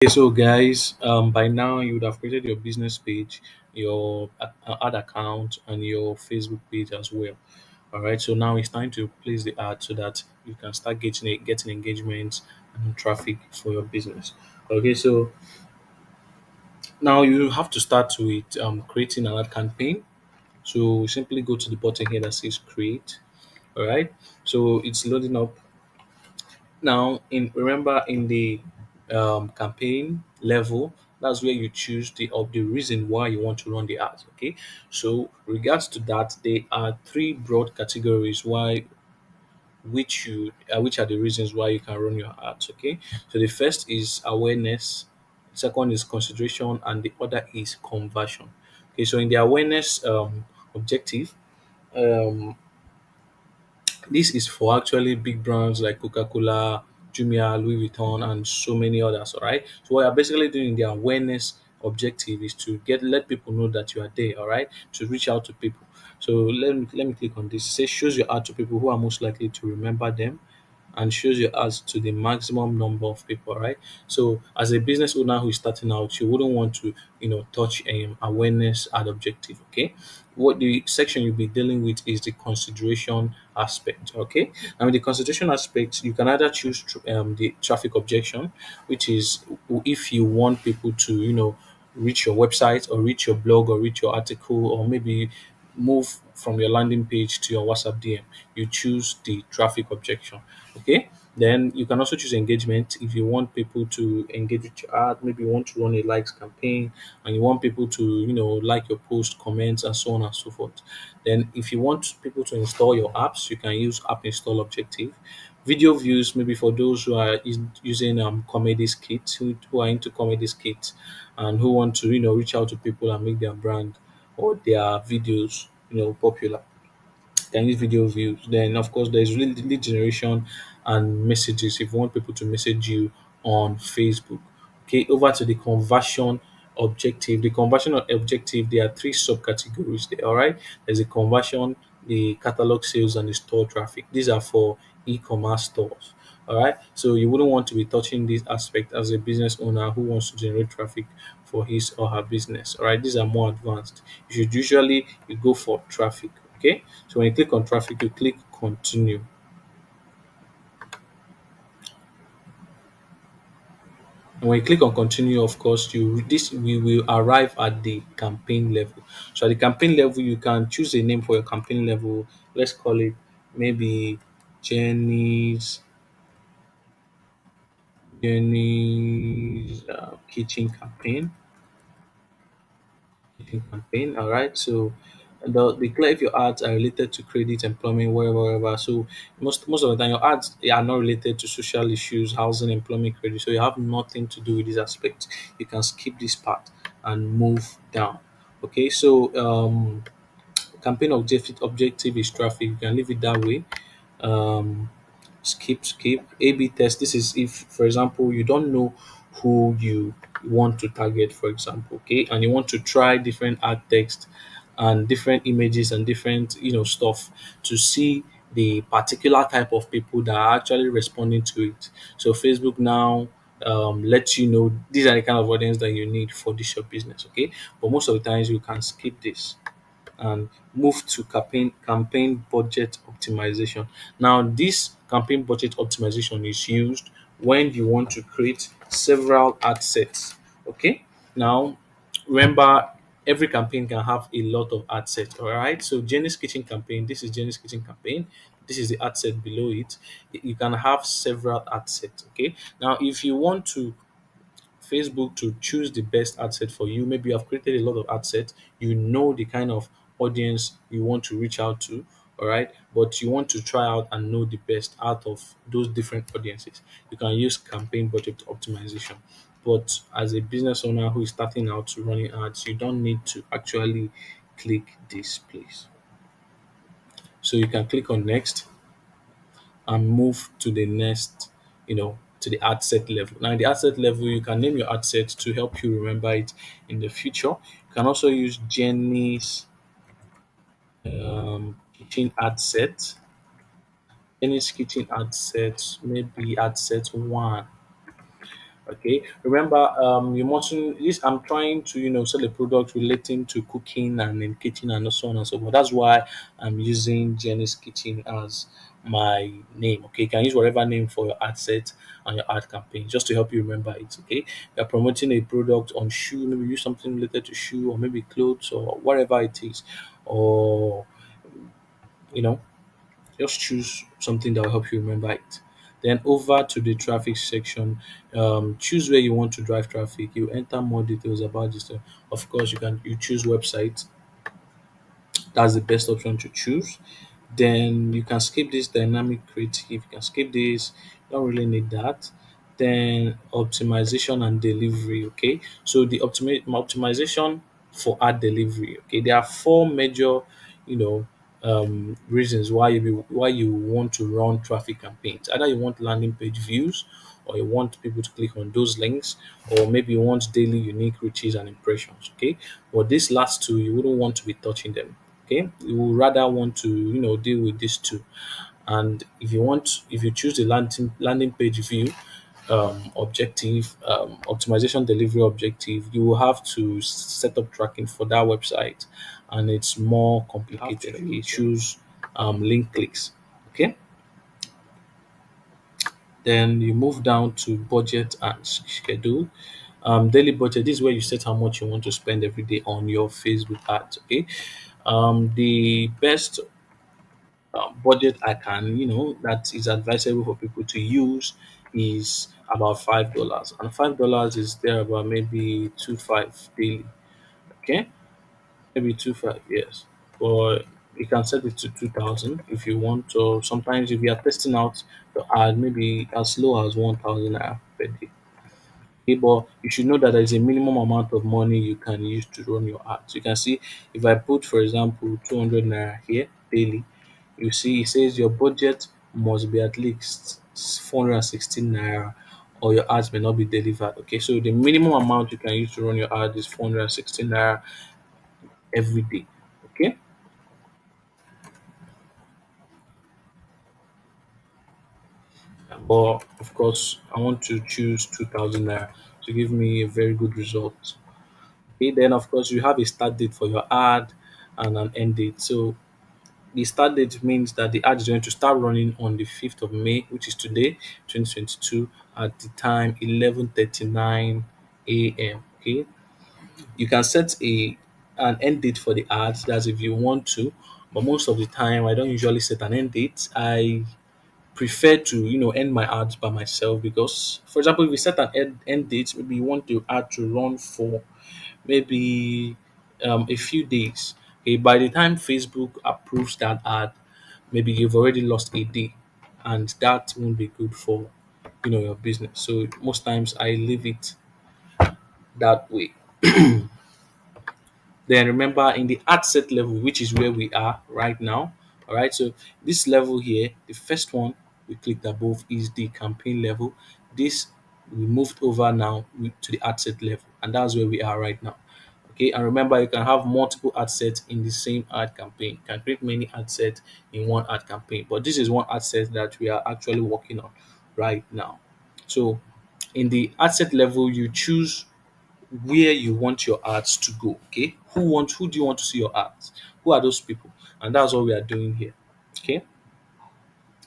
Okay, so guys, by now you would have created your business page, your ad account, and your Facebook page as well. All right, so now it's time to place the ad so that you can start getting engagement and traffic for your business. Okay, so now you have to start with creating an ad campaign. So simply go to the button here that says create. All right, so it's loading up. Now, in remember in the campaign level, that's where you choose the reason why you want to run the ads. Okay, so regards to that, there are three broad categories why which are the reasons why you can run your ads. Okay, so the first is awareness, second is consideration, and the other is conversion. Okay, so in the awareness objective, um, this is for actually big brands like Coca-Cola, Jumia, Louis Vuitton, and so many others. All right. So what you're basically doing in the awareness objective is to let people know that you are there. All right. To reach out to people. So let me click on this. It says shows your ad to people who are most likely to remember them and shows your ads to the maximum number of people, right? So as a business owner who is starting out, you wouldn't want to, touch awareness ad objective, okay? What the section you'll be dealing with is the consideration aspect, okay? And with the consideration aspect, you can either choose the traffic objection, which is if you want people to, reach your website or reach your blog or reach your article or maybe move from your landing page to your WhatsApp DM. You choose the traffic objection. Okay. Then you can also choose engagement if you want people to engage with your ad. Maybe you want to run a likes campaign and you want people to, like your post, comments, and so on and so forth. Then if you want people to install your apps, you can use app install objective. Video views, maybe for those who are using comedy skits, who are into comedy skits and who want to, reach out to people and make their brand or their videos, popular. Can use video views. Then of course there's lead generation and messages if you want people to message you on Facebook. Okay, over to the conversion objective. The conversion objective, there are three subcategories there. All right, there's a conversion, the catalog sales, and the store traffic. These are for e-commerce stores. All right, so you wouldn't want to be touching this aspect as a business owner who wants to generate traffic for his or her business. All right, these are more advanced. You should usually you go for traffic. Okay, so when you click on traffic, you click continue. And when you click on continue, of course, we will arrive at the campaign level. So at the campaign level, you can choose a name for your campaign level. Let's call it maybe Jenny's kitchen campaign. Campaign. All right. So declare if your ads are related to credit, employment, wherever. So most of the time, your ads they are not related to social issues, housing, employment, credit. So you have nothing to do with this aspect. You can skip this part and move down. Okay. So campaign objective is traffic. You can leave it that way. Um, skip A/B test. This is if, for example, you don't know who you want to target, for example, okay, and you want to try different ad text and different images and different stuff to see the particular type of people that are actually responding to it. So Facebook now lets you know these are the kind of audience that you need for this your business, okay, but most of the times you can skip this and move to campaign budget optimization. Now, this campaign budget optimization is used when you want to create several ad sets. Okay. Now, remember, every campaign can have a lot of ad sets. All right. So, Jenny's Kitchen campaign. This is Jenny's Kitchen campaign. This is the ad set below it. You can have several ad sets. Okay. Now, if you want to Facebook to choose the best ad set for you. Maybe you have created a lot of ad sets. You know the kind of audience you want to reach out to, all right? But you want to try out and know the best out of those different audiences. You can use campaign budget optimization. But as a business owner who is starting out to running ads, you don't need to actually click this place. So you can click on next and move to the next, to the ad set level. Now, in the ad set level, you can name your ad set to help you remember it in the future. You can also use Jenny's kitchen ad set. Jenny's kitchen ad set, maybe ad set one. Okay, remember, you mustn't. This I'm trying to sell a product relating to cooking and in kitchen and so on and so forth. That's why I'm using Jenny's Kitchen as my name. Okay, you can use whatever name for your ad set and your ad campaign just to help you remember it. Okay, you're promoting a product on shoe, maybe use something related to shoe or maybe clothes or whatever it is, or you know just choose something that will help you remember it. Then over to the traffic section, choose where you want to drive traffic. You enter more details about this. Of course, you choose website. That's the best option to choose. Then you can skip this dynamic creative. You can skip this. Don't really need that. Then optimization and delivery. Okay, so the optimization for ad delivery. Okay, there are four major, you know, reasons why you want to run traffic campaigns. Either you want landing page views, or you want people to click on those links, or maybe you want daily unique reaches and impressions. Okay, but these last two you wouldn't want to be touching them. Okay, you will rather want to deal with these two. And if you choose the landing page view objective, optimization delivery objective, you will have to set up tracking for that website, and it's more You have to complicated. Okay, choose. Yeah. choose link clicks. Okay, then you move down to budget and schedule. Daily budget, this is where you set how much you want to spend every day on your Facebook ads. Okay, the best budget I can, that is advisable for people to use is about $5, and $5 is there about maybe 2.5 daily. Okay, maybe 2.5, yes, but you can set it to 2,000 if you want. Or sometimes if you are testing out the ad, maybe as low as 1,000 naira per day. Okay, but you should know that there is a minimum amount of money you can use to run your ads. You can see if I put, for example, 200 naira here daily, you see it says your budget must be at least 416 naira or your ads may not be delivered. Okay, so the minimum amount you can use to run your ad is 416 naira every day. Okay, but of course, I want to choose 2000 naira to give me a very good result. Okay, then of course, you have a start date for your ad and an end date. So the start date means that the ad is going to start running on the 5th of May, which is today, 2022, at the time 11:39 a.m. Okay, you can set an end date for the ads. That's if you want to, but most of the time, I don't usually set an end date. I prefer to end my ads by myself because, for example, if you set an end date, maybe you want the ad to run for maybe a few days. Okay, by the time Facebook approves that ad, maybe you've already lost a day, and that won't be good for your business. So most times I leave it that way. Then remember in the ad set level, which is where we are right now. All right. So this level here, the first one we clicked above is the campaign level. This we moved over now to the ad set level, and that's where we are right now. Okay. And remember, you can have multiple ad sets in the same ad campaign. You can create many ad sets in one ad campaign, but this is one ad set that we are actually working on right now. So in the ad set level, you choose where you want your ads to go. Okay, who do you want to see your ads? Who are those people? And that's what we are doing here. Okay,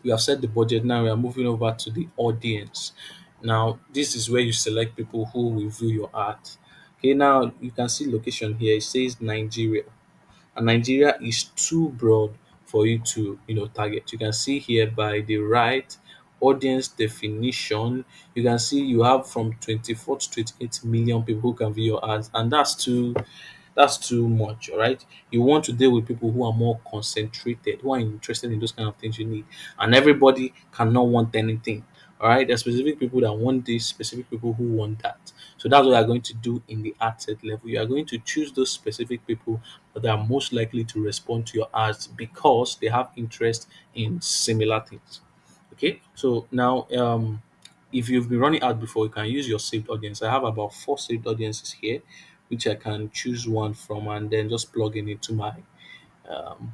we have set the budget. Now we are moving over to the audience. Now this is where you select people who will view your ads. Okay, now you can see location here. It says Nigeria, and Nigeria is too broad for you to target. You can see here by the right audience definition, you can see you have from 24 to 28 million people who can view your ads, and that's too much. All right, you want to deal with people who are more concentrated, who are interested in those kind of things you need, and everybody cannot want anything. All right, there's specific people that want this, specific people who want that. So that's what you are going to do in the ad set level. You are going to choose those specific people that are most likely to respond to your ads because they have interest in similar things. Okay, so now if you've been running ad before, you can use your saved audience. I have about four saved audiences here, which I can choose one from and then just plug in into um,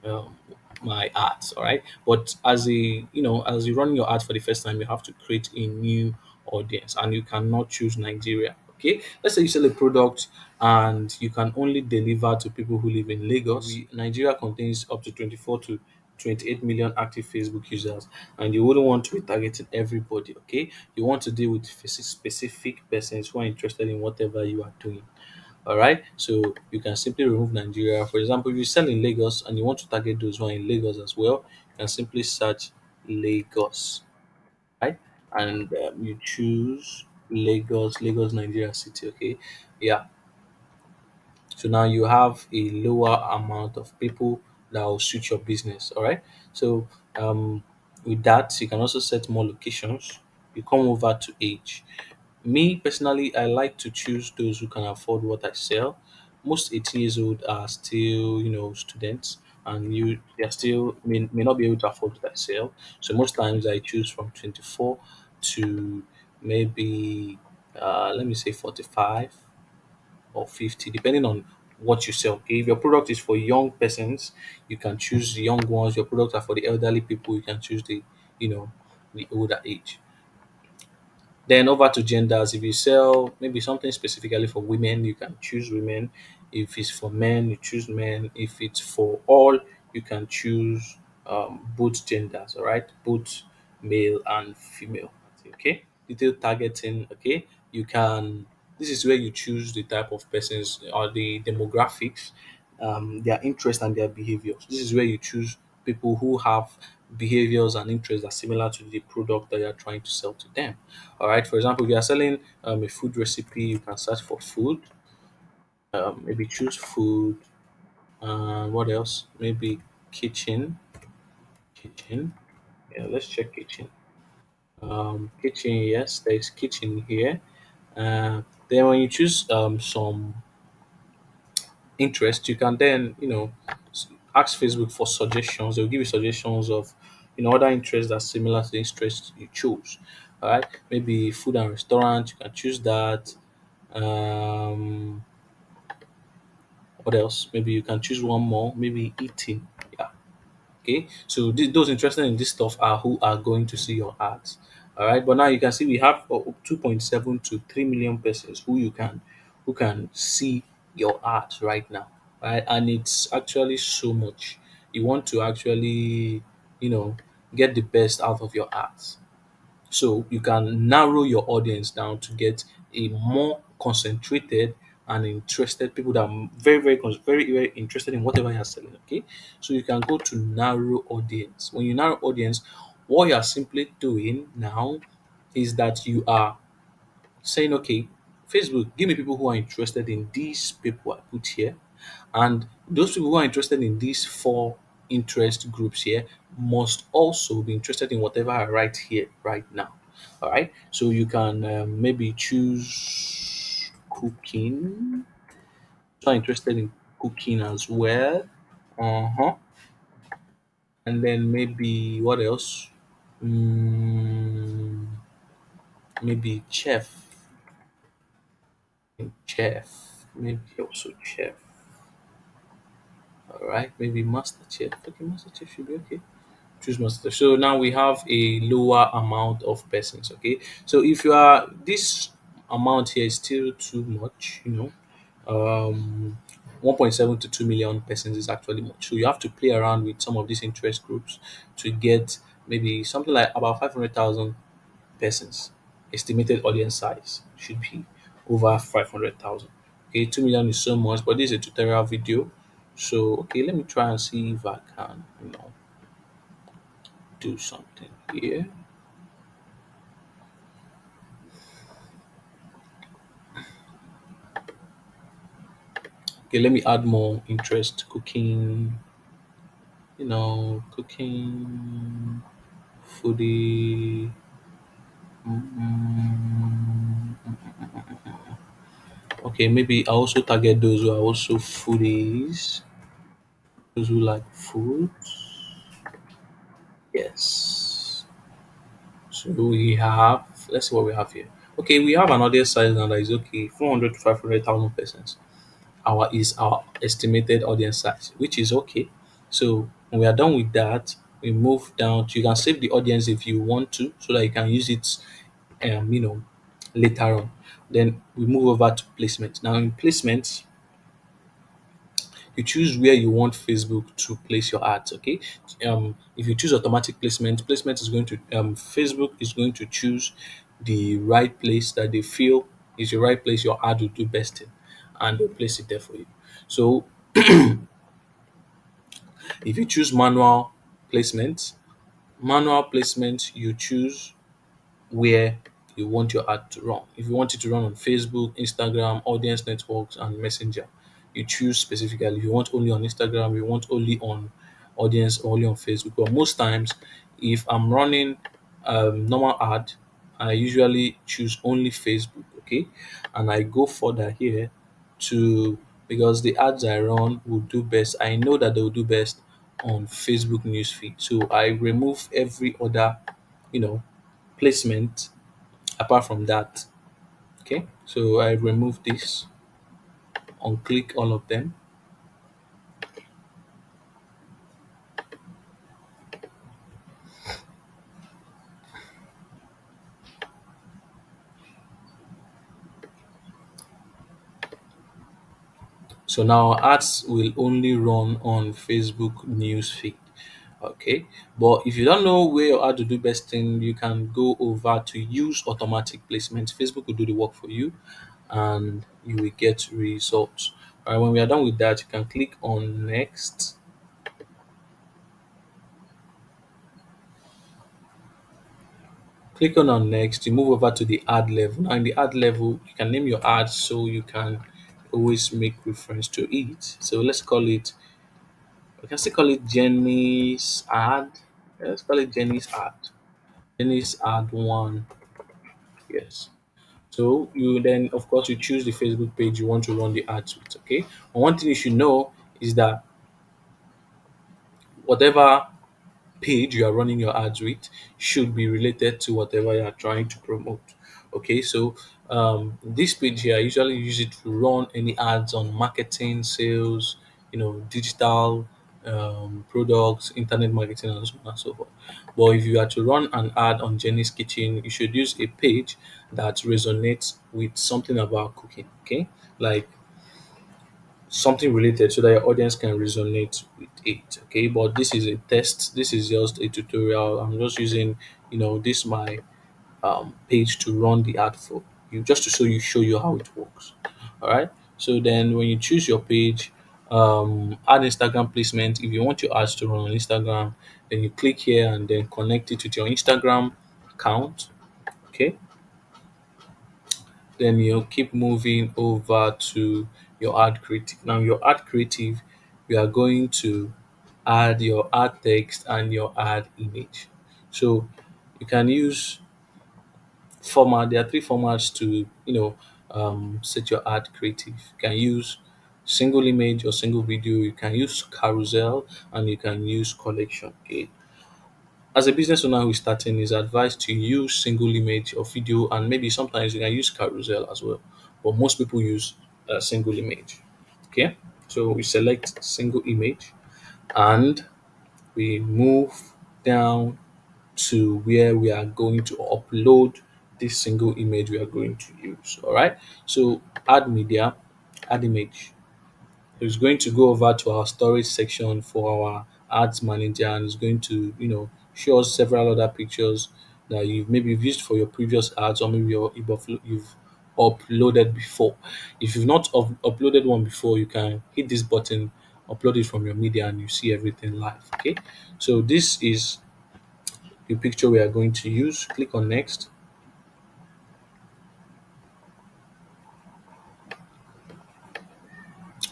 um, my ads. All right, but as you run your ad for the first time, you have to create a new audience, and you cannot choose Nigeria. Okay, let's say you sell a product and you can only deliver to people who live in Lagos. Nigeria contains up to 24 to 28 million active Facebook users, and you wouldn't want to be targeting everybody. Okay, you want to deal with specific persons who are interested in whatever you are doing. All right, so you can simply remove Nigeria. For example, if you sell in Lagos and you want to target those who are in Lagos as well, you can simply search Lagos, right? And you choose Lagos, Nigeria city. Okay, yeah. So now you have a lower amount of people that will suit your business. All right. So with that, you can also set more locations. You come over to age. Me personally, I like to choose those who can afford what I sell. Most 18 years old are still, students, and they are still may not be able to afford what I sell. So most times I choose from 24 to maybe let me say 45 or 50, depending on what you sell. Okay, if your product is for young persons, you can choose the young ones. Your products are for the elderly people, you can choose you know the older age. Then over to genders. If you sell maybe something specifically for women, you can choose women. If it's for men, you choose men. If it's for all, you can choose both genders, all right? Both male and female. Okay. Detail targeting. Okay. You can, this is where you choose the type of persons or the demographics, their interests and their behaviors. This is where you choose people who have behaviors and interests that are similar to the product that you're trying to sell to them. All right. For example, if you are selling a food recipe, you can search for food. Maybe choose food. What else? Maybe kitchen. Kitchen. Yeah, let's check kitchen. Kitchen. Yes, there is kitchen here. Then when you choose some interest, you can then ask Facebook for suggestions. They'll give you suggestions of other interests that are similar to the interest you choose. All right, maybe food and restaurant. You can choose that. Um, what else? Maybe you can choose one more. Maybe eating. Yeah. Okay. So those interested in this stuff are who are going to see your ads. All right. But now you can see we have 2.7 to 3 million persons who can see your ads right now. Right. And it's actually so much. You want to actually, you know, get the best out of your ads. So you can narrow your audience down to get a more concentrated and interested people that are very interested in whatever you're selling. Okay, so you can go to narrow audience. When you narrow audience, what you are simply doing now is that you are saying, okay, Facebook, give me people who are interested in these people I put here. And those people who are interested in these four interest groups here must also be interested in whatever I write here right now. All right. So you can maybe choose cooking. So I'm interested in cooking as well. Uh huh. And then maybe what else? Mm, maybe chef, maybe also chef. All right, maybe master chef. Okay, master chef should be okay. Choose master. So now we have a lower amount of persons. Okay, so if you are this amount here is still too much, 1.7 to 2 million persons is actually much. So you have to play around with some of these interest groups to get maybe something like about 500,000 persons. Estimated audience size should be over 500,000. Okay, 2 million is so much, but this is a tutorial video. So, okay, let me try and see if I can, do something here. Okay, let me add more interest. Cooking, cooking, foodie. mm, Okay, maybe I also target those who are also foodies, those who like food. Yes. So we have, let's see what we have here. Okay, we have an audience size now that is okay, 400 to 500,000 persons. Our is our estimated audience size, which is okay. So when we are done with that, we move down to, you can save the audience if you want to, so that you can use it you know, later on. Then we move over to placement. Now in placement, you choose where you want Facebook to place your ads. Okay, if you choose automatic placement, placement is going to Facebook is going to choose the right place that they feel is the right place your ad will do best in, and they'll place it there for you. So if you choose manual placement, you choose where you want your ad to run. If you want it to run on Facebook, Instagram, audience networks, and Messenger, you choose specifically. If you want only on Instagram, you want only on audience, only on Facebook. But most times, if I'm running normal ad, I usually choose only Facebook. Okay, and I go further here to because the ads I run will do best. I know that they will do best on Facebook newsfeed. So I remove every other, you know, placement apart from that. Okay, so I remove this, unclick all of them. So now ads will only run on Facebook news feed. Okay, but if you don't know where your ad to do best thing, you can go over to use automatic placement. Facebook will do the work for you, and you will get results. All right, when we are done with that, you can click on next. Click on next, you move over to the ad level. Now in the ad level, you can name your ad so you can always make reference to it. So let's call it, we can still call it Jenny's ad. Let's call it Jenny's ad. Jenny's ad one. Yes. So you then of course you choose the Facebook page you want to run the ads with. Okay. And one thing you should know is that whatever page you are running your ads with should be related to whatever you are trying to promote. Okay, so this page here, I usually use it to run any ads on marketing, sales, digital products, internet marketing, and so on and so forth. But if you are to run an ad on Jenny's Kitchen, you should use a page that resonates with something about cooking. Okay, like something related so that your audience can resonate with it. Okay, but this is a test, this is just a tutorial. I'm just using this my page to run the ad for you, just to show you how it works. All right, so then when you choose your page, add Instagram placement. If you want your ads to run on Instagram, then you click here and then connect it with your Instagram account. Okay, then you keep moving over to your ad creative. Now, your ad creative, you are going to add your ad text and your ad image. So you can use format. There are three formats to set your ad creative. You can use single image or single video. You can use carousel and you can use collection. Okay, as a business owner who is starting, it's advised to use single image or video, and maybe sometimes you can use carousel as well. But most people use a single image. Okay, so we select single image and we move down to where we are going to upload this single image we are going to use. All right, so add media, add image. It's going to go over to our storage section for our ads manager, and it's going to show us several other pictures that you've used for your previous ads, or maybe you've uploaded before. If you've not uploaded one before, you can hit this button, upload it from your media, and you see everything live. Okay, so this is the picture we are going to use. Click on next.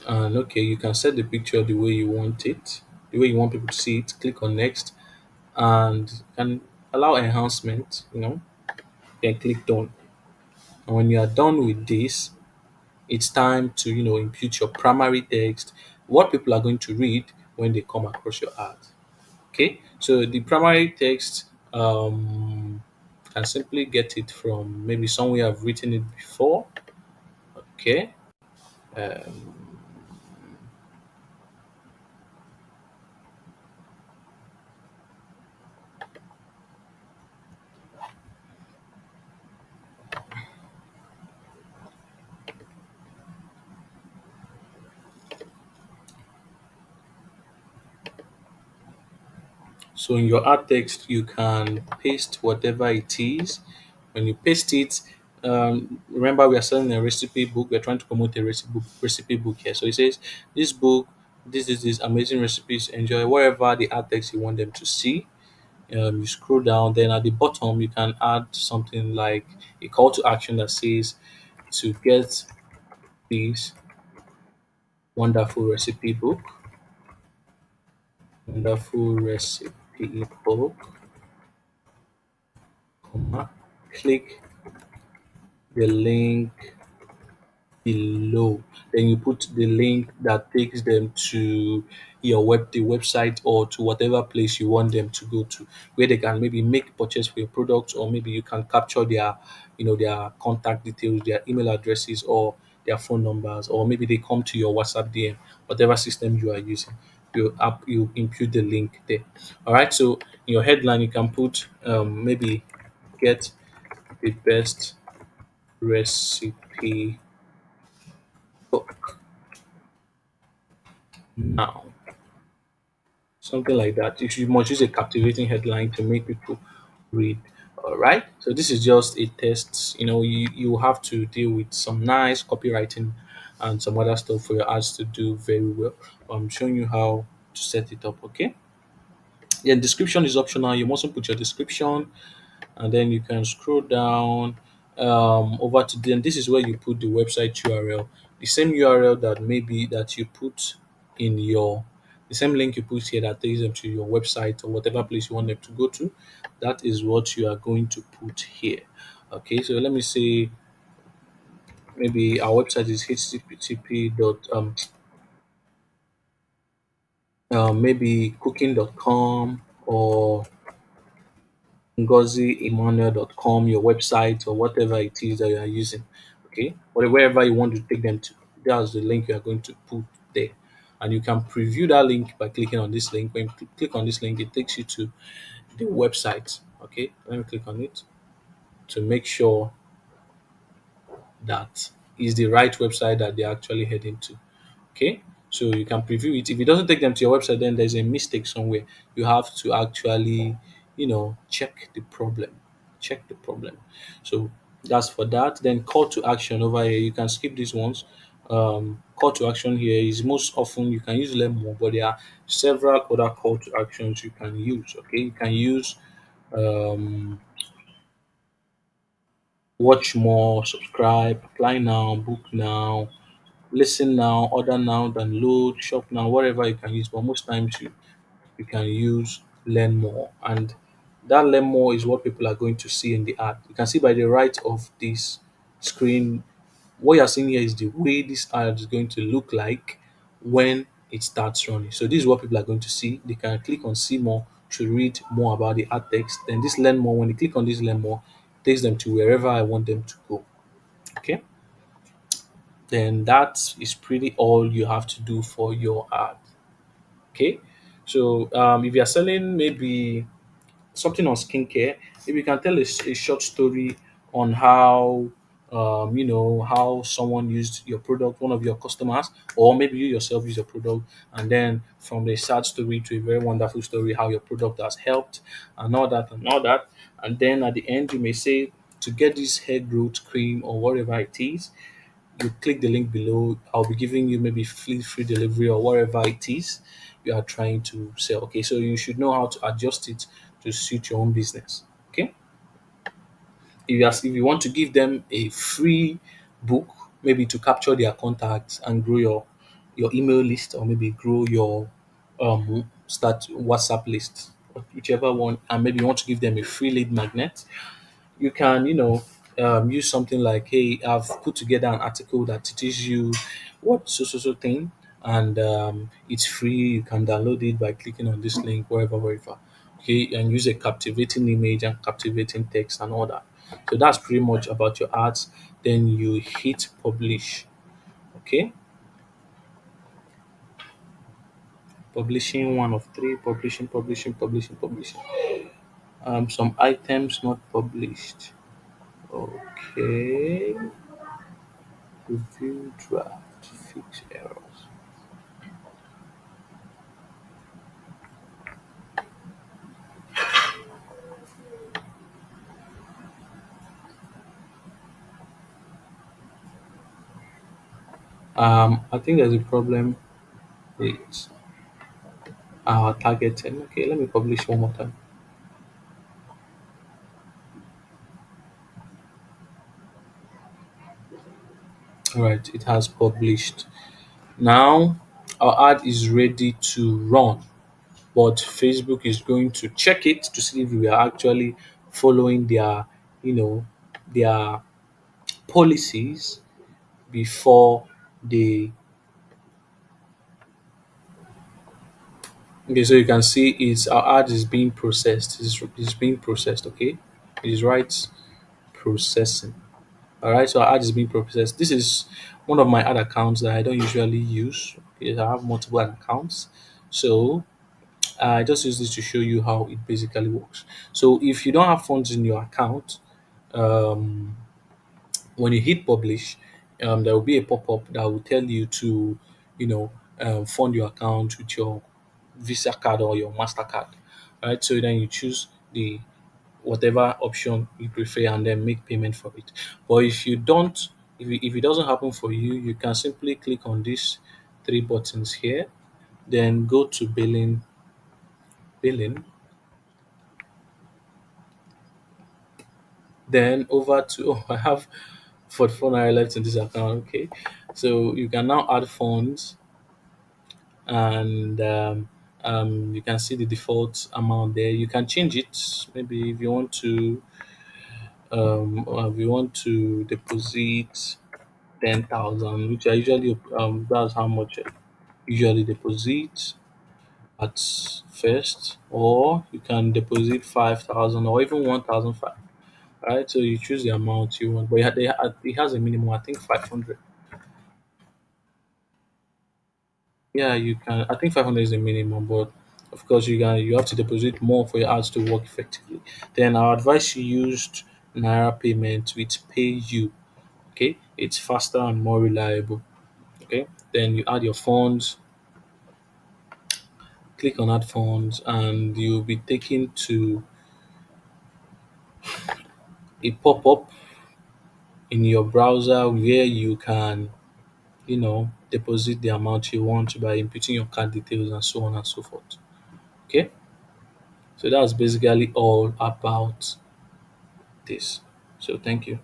And okay, you can set the picture the way you want it, the way you want people to see it. Click on next and can allow enhancement, then click done. And when you are done with this, it's time to input your primary text, what people are going to read when they come across your ad. Okay, so the primary text, can simply get it from maybe somewhere I've written it before. Okay, um, So in your ad text, you can paste whatever it is. When you paste it, remember we are selling a recipe book. We're trying to promote a recipe book here. So it says this book, this is this amazing recipes. Enjoy wherever the ad text you want them to see. You scroll down. Then at the bottom, you can add something like a call to action that says to get this wonderful recipe book. Wonderful recipe book. Comma. Click the link below. Then you put the link that takes them to the website, or to whatever place you want them to go to, where they can maybe make purchase for your products, or maybe you can capture their, their contact details, their email addresses, or their phone numbers, or maybe they come to your WhatsApp DM, whatever system you are using. You impute the link there. All right. So in your headline, you can put maybe get the best recipe book now, something like that. You must use a captivating headline to make people read. All right. So this is just a test. You have to deal with some nice copywriting and some other stuff for your ads to do very well. I'm showing you how to set it up. Okay. Yeah, description is optional. You mustn't put your description, and then you can scroll down over to then this is where you put the website URL, the same URL that maybe that you put in your the same link you put here that takes them to your website or whatever place you want them to go to. That is what you are going to put here. Okay, so let me say maybe our website is http dot maybe cooking.com or ngoziemmanuel.com, your website, or whatever it is that you are using. Okay, or wherever you want to take them to, that's the link you are going to put there. And you can preview that link by clicking on this link. When you click on this link, it takes you to the website. Okay, let me click on it to make sure that is the right website that they're actually heading to. Okay, so you can preview it. If it doesn't take them to your website, then there's a mistake somewhere. You have to actually, check the problem. Check the problem. So that's for that. Then call to action over here. You can skip these ones. Call to action here is most often you can use learn more, but there are several other call to actions you can use. Okay, you can use um, watch more, subscribe, apply now, book now, listen now, order now, download, shop now, whatever you can use. But most times you can use learn more. And that learn more is what people are going to see in the ad. You can see by the right of this screen, what you're seeing here is the way this ad is going to look like when it starts running. So this is what people are going to see. They can click on see more to read more about the ad text. Then this learn more, when they click on this learn more, it takes them to wherever I want them to go. Okay, then that is pretty all you have to do for your ad. Okay, so if you're selling maybe something on skincare, maybe you can tell a short story on how how someone used your product, one of your customers, or maybe you yourself use your product, and then from a sad story to a very wonderful story, how your product has helped, and all that and all that. And then at the end, you may say to get this hair growth cream or whatever it is, you click the link below. I'll be giving you maybe free delivery or whatever it is you are trying to sell. Okay, so you should know how to adjust it to suit your own business. Okay, if you want to give them a free book, maybe to capture their contacts and grow your email list, or maybe grow your start WhatsApp list, whichever one, and maybe you want to give them a free lead magnet, you can use something like, hey, I've put together an article that teaches you what so thing, and it's free. You can download it by clicking on this link, wherever. Okay, and use a captivating image and captivating text and all that. So that's pretty much about your ads. Then you hit publish. Okay, publishing one of three, publishing. Some items not published. Okay. Review draft, fix errors. I think there's a problem with our targeting. Okay, let me publish one more time. All right, it has published. Now our ad is ready to run, but Facebook is going to check it to see if we are actually following their, you know, their policies before they. Okay, so you can see it's our ad is being processed. It's being processed. Okay, it is right processing. All right, so our ad is being processed. This is one of my ad accounts that I don't usually use because I have multiple ad accounts. So I just use this to show you how it basically works. So if you don't have funds in your account, um, when you hit publish, there will be a pop-up that will tell you to, you know, fund your account with your Visa card or your Mastercard. Right, so then you choose the whatever option you prefer and then make payment for it. But if you don't, if it doesn't happen for you, you can simply click on these three buttons here, then go to billing, then over to I have 44 naira left in this account. Okay, so you can now add funds, and you can see the default amount there. You can change it. Maybe if you want to, if you want to deposit 10,000, which I usually that's how much I usually deposit at first, or you can deposit 5,000 or even 1,005. Right, so you choose the amount you want, but it has a minimum. I think 500. Yeah, you can. I think 500 is the minimum, but of course you have to deposit more for your ads to work effectively. Then I advise you used Naira payment with PayU. Okay, it's faster and more reliable. Okay, then you add your funds, click on add funds, and you'll be taken to a pop-up in your browser where you can, deposit the amount you want by inputting your card details and so on and so forth. Okay, so that's basically all about this. So thank you.